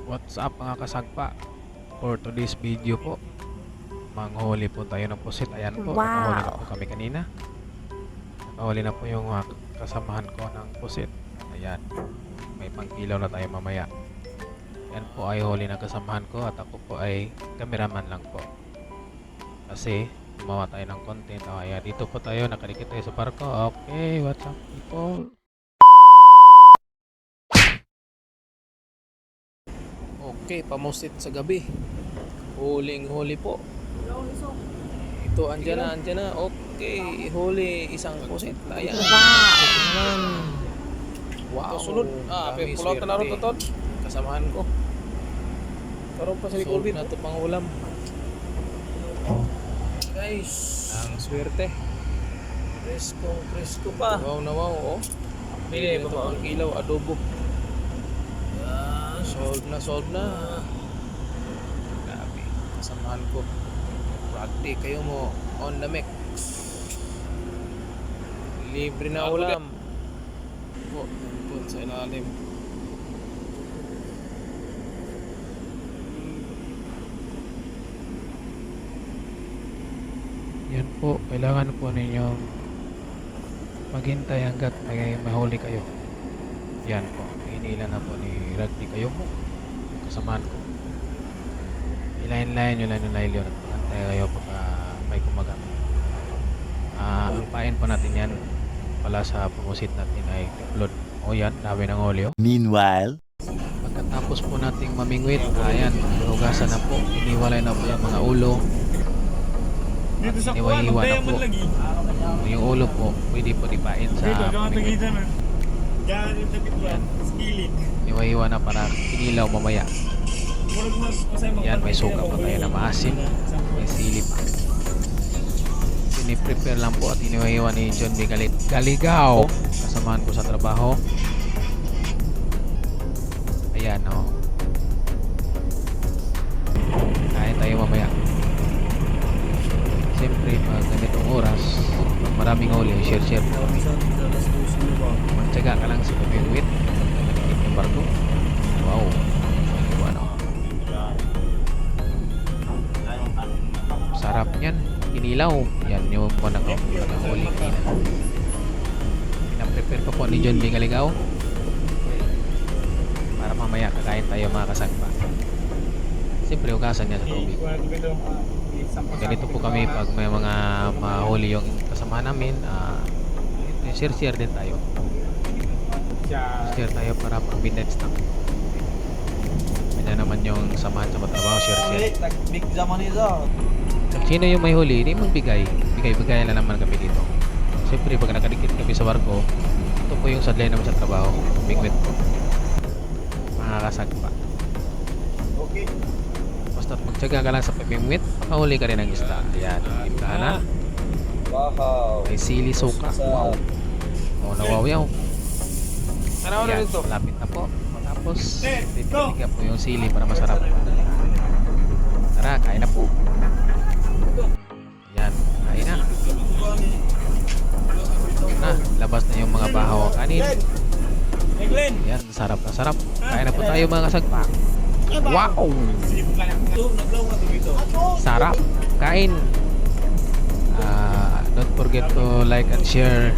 What's up mga kasagpa? For today's video po, manghuli po tayo ng pusit. Ayan po, nakahuli na po kami kanina. Nakahuli na po yung kasamahan ko ng pusit. Ayan, may pangkilaw na tayo mamaya. Yan po ay huli ng kasamahan ko at ako po ay cameraman lang po. Kasi gumawa tayo ng content. Ayan, dito po tayo, nakadikit tayo sa barko. Okay, what's up people? Okay, pamusit sa gabi. Huling-huli po. Ito, andyan na. Okay, huli isang pusit. Ayan. Wow. Sunod. Pulaw na rin ito. Kasamahan ko. Karoon pa sa COVID na ito pang ulam. Guys, ang swerte. Presko pa. Wow na wow. Pili pa pa ang kilaw, adobo. Solve na. Grabe, kasamahan ko. Practice kayo mo on the mix. Libre na ulam. Po sa ilalim. Yan po, kailangan po ninyong maghintay hanggat may mahuli kayo. Yan po, hinila na po ni Rugby kayo mo. Kasamahan ko. Ilayin-layin yun at antay kayo pagka may kumagat. Ang pain po natin yan pala sa pumusit natin ay tiplod. O yan, dami ng olyo. Meanwhile, Pagkatapos po nating mamingwit, ayan, hugasan na po. Iniwalay na po yung mga ulo. At iniwa-iwa na po. Yung ulo po, pwede po dipain sa pamingwit. Yan. Iwa-iwa na para kinilaw mamaya. Yan, may suka pa tayo na maasim. May silip. Piniprepare lang po at iniwa-iwa ni John B. Galigaw. Kasamahan ko sa trabaho. Ayan, o. Kain tayo mamaya. Siyempre, pag ganitong oras, pag maraming huli, share. Magtsaga ka lang sa pamingwit. Nakikip ng barko. Wow. Ano? Sarap niyan. Kinilaw. Yan yung panakahuli kanina. Pinaprepare pa po ni John B. Galigaw. Para mamaya kakain tayo mga kasagpa. Siyempre, hugasan niya sa tubig. Ganito po kami pag may mga mahuli yung kasama namin. Share din tayo. Share tayo para pang midnight snack. Kanya naman yung samahan sa matrabaho. Share. Sino yung may huli, hindi magbigay. Bigay lang naman kami dito. Siyempre, pag nakadikit kami sa barko, ito po yung sadlay naman sa trabaho. Bingwit po. Makakasagpa. Okay. Basta magtsaga ka lang sa pamingwit, makahuli ka rin ng isda. Ayan, implahan na. Wow. May sili suka. Wow. O, nawawayaw. Ano Ayan, nito? malapit na po. Tapos, pipiliga po yung sili para masarap. Tara, kain na po. Ayan, kain na. Na, labas na yung mga bahaw kanin. Ayan, sarap na sarap. Kain na po tayo mga kasagpa. Wow! Sarap. Kain. Don't forget to like and share.